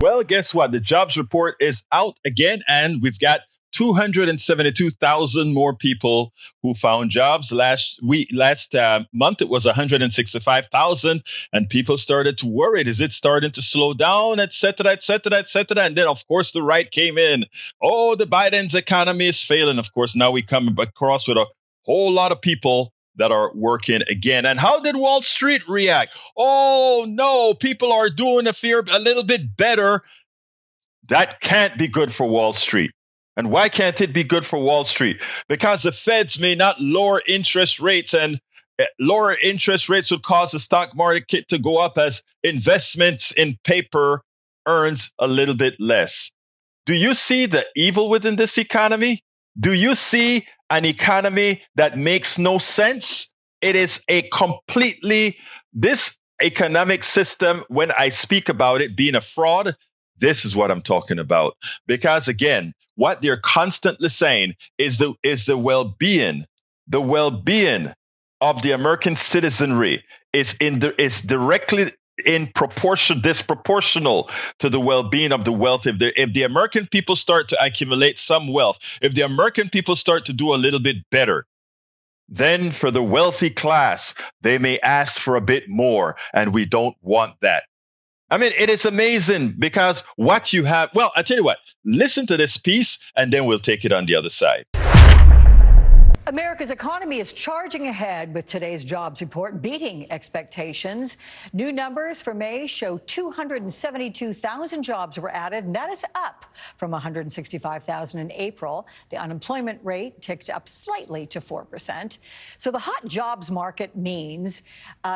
Well, guess what? The jobs report is out again, and we've got 272,000 more people who found jobs last month. It was 165,000, and people started to worry: is it starting to slow down, et cetera, et cetera, et cetera? And then, of course, the right came in. Oh, the Biden's economy is failing. Of course, now we come across with a whole lot of people that are working again. And how did Wall Street react? Oh no, people are doing a little bit better. That can't be good for Wall Street. And why can't it be good for Wall Street? Because the feds may not lower interest rates, and lower interest rates would cause the stock market to go up as investments in paper earns a little bit less. Do you see the evil within this economy? Do you see an economy that makes no sense? It is this economic system, when I speak about it being a fraud, this is what I'm talking about. Because again, what they're constantly saying is the well-being of the American citizenry is directly disproportional to the well-being of the wealth. If the American people start to accumulate some wealth, if the American people start to do a little bit better, then for the wealthy class, they may ask for a bit more, and we don't want that. I mean, it is amazing because what you have, well, I tell you what, listen to this piece and then we'll take it on the other side. America's economy is charging ahead with today's jobs report, beating expectations. New numbers for May show 272,000 jobs were added, and that is up from 165,000 in April. The unemployment rate ticked up slightly to 4%. So the hot jobs market means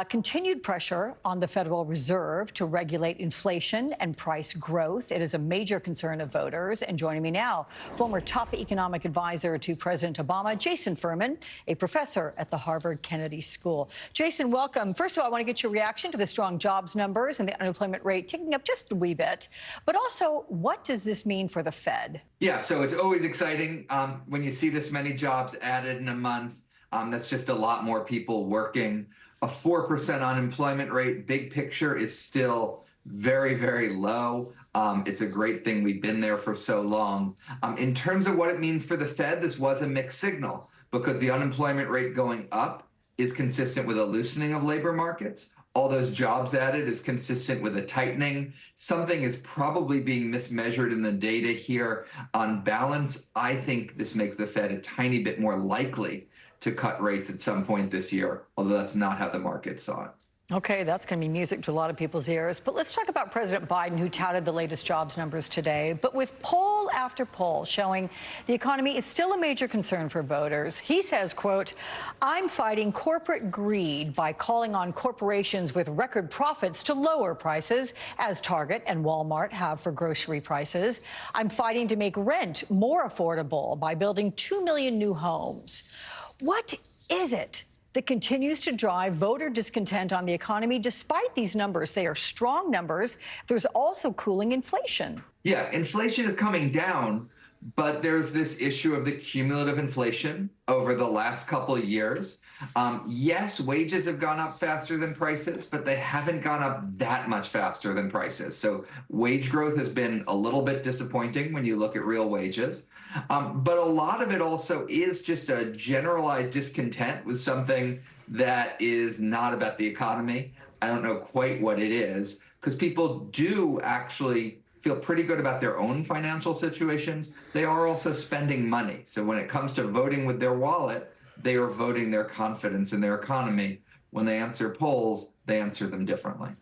continued pressure on the Federal Reserve to regulate inflation and price growth. It is a major concern of voters. And joining me now, former top economic advisor to President Obama, Jason Furman, a professor at the Harvard Kennedy School. Jason, welcome. First of all, I want to get your reaction to the strong jobs numbers and the unemployment rate ticking up just a wee bit. But also, what does this mean for the Fed? Yeah, so it's always exciting when you see this many jobs added in a month. That's just a lot more people working. A 4% unemployment rate, big picture, is still very, very low. It's a great thing we've been there for so long. In terms of what it means for the Fed, this was a mixed signal, because the unemployment rate going up is consistent with a loosening of labor markets. All those jobs added is consistent with a tightening. Something is probably being mismeasured in the data here. On balance, I think this makes the Fed a tiny bit more likely to cut rates at some point this year, although that's not how the market saw it. Okay, that's going to be music to a lot of people's ears. But let's talk about President Biden, who touted the latest jobs numbers today. But with poll after poll showing the economy is still a major concern for voters, he says, quote, "I'm fighting corporate greed by calling on corporations with record profits to lower prices, as Target and Walmart have for grocery prices. I'm fighting to make rent more affordable by building 2 million new homes." What is it that continues to drive voter discontent on the economy despite these numbers? They are strong numbers. There's also cooling inflation. Yeah, inflation is coming down, but there's this issue of the cumulative inflation over the last couple of years. Yes, wages have gone up faster than prices, but they haven't gone up that much faster than prices. So wage growth has been a little bit disappointing when you look at real wages. But a lot of it also is just a generalized discontent with something that is not about the economy. I don't know quite what it is, because people do actually feel pretty good about their own financial situations. They are also spending money. So when it comes to voting with their wallet, they are voting their confidence in their economy. When they answer polls, they answer them differently.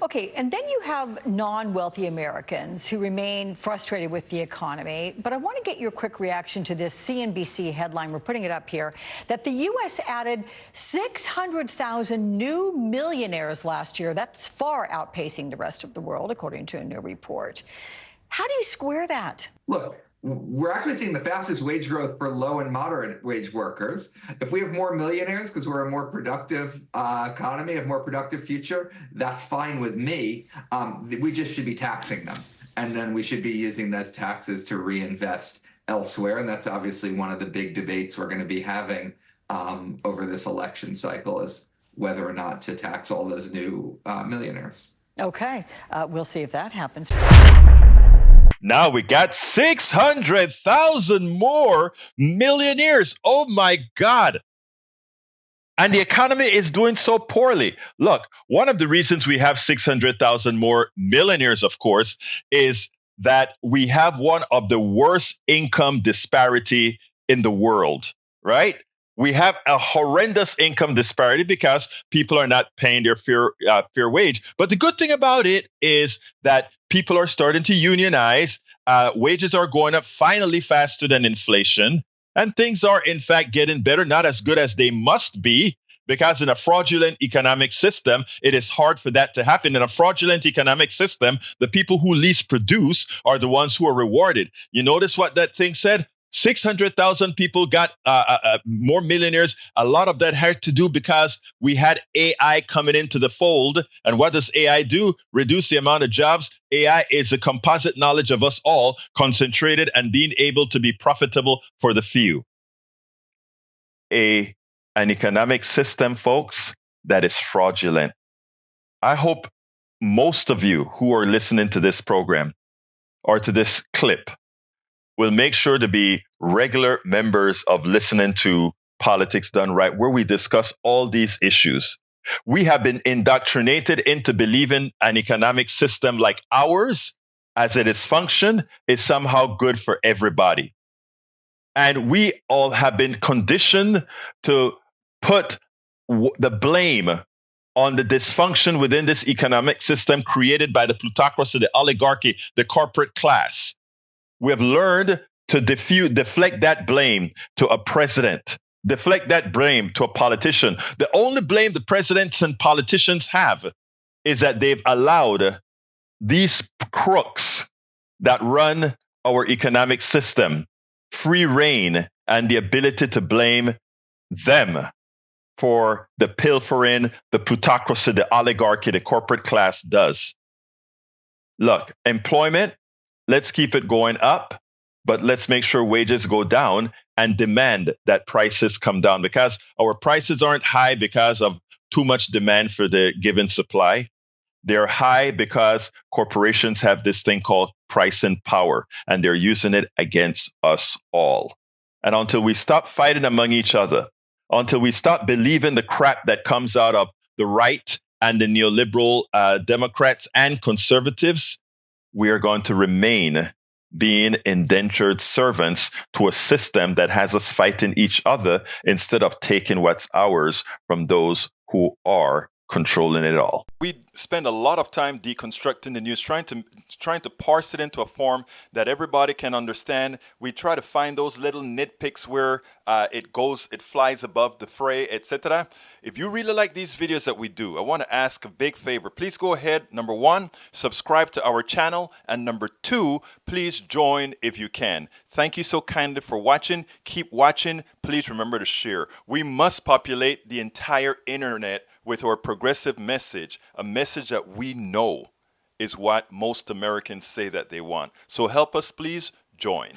Okay, and then you have non-wealthy Americans who remain frustrated with the economy. But I want to get your quick reaction to this CNBC headline. We're putting it up here, that the U.S. added 600,000 new millionaires last year. That's far outpacing the rest of the world, according to a new report. How do you square that? Look, we're actually seeing the fastest wage growth for low and moderate wage workers. If we have more millionaires because we're a more productive economy, a more productive future, that's fine with me. We just should be taxing them. And then we should be using those taxes to reinvest elsewhere. And that's obviously one of the big debates we're going to be having over this election cycle, is whether or not to tax all those new millionaires. Okay, we'll see if that happens. Now we got 600,000 more millionaires. Oh my God. And the economy is doing so poorly. Look, one of the reasons we have 600,000 more millionaires, of course, is that we have one of the worst income disparity in the world, right? We have a horrendous income disparity because people are not paying their fair wage. But the good thing about it is that people are starting to unionize. Wages are going up finally faster than inflation. And things are, in fact, getting better, not as good as they must be, because in a fraudulent economic system, it is hard for that to happen. In a fraudulent economic system, the people who least produce are the ones who are rewarded. You notice what that thing said? 600,000 people got more millionaires. A lot of that had to do because we had AI coming into the fold. And what does AI do? Reduce the amount of jobs. AI is a composite knowledge of us all, concentrated and being able to be profitable for the few. An economic system, folks, that is fraudulent. I hope most of you who are listening to this program or to this clip will make sure to be regular members of Listening to Politics Done Right, where we discuss all these issues. We have been indoctrinated into believing an economic system like ours, as it is functioned, is somehow good for everybody. And we all have been conditioned to put the blame on the dysfunction within this economic system created by the plutocracy, the oligarchy, the corporate class. We have learned to deflect that blame to a president, deflect that blame to a politician. The only blame the presidents and politicians have is that they've allowed these crooks that run our economic system free reign and the ability to blame them for the pilfering the plutocracy, the oligarchy, the corporate class does. Look, employment, let's keep it going up, but let's make sure wages go down and demand that prices come down, because our prices aren't high because of too much demand for the given supply. They're high because corporations have this thing called pricing power, and they're using it against us all. And until we stop fighting among each other, until we stop believing the crap that comes out of the right and the neoliberal Democrats and conservatives, we are going to remain being indentured servants to a system that has us fighting each other instead of taking what's ours from those who are controlling it all. We spend a lot of time deconstructing the news, trying to parse it into a form that everybody can understand. We try to find those little nitpicks where it flies above the fray, etc. If you really like these videos that we do, I want to ask a big favor. Please go ahead, number one, subscribe to our channel, and number two, please join if you can. Thank you so kindly for watching. Keep watching. Please remember to share. We must populate the entire internet with our progressive message, a message that we know is what most Americans say that they want. So help us, please join.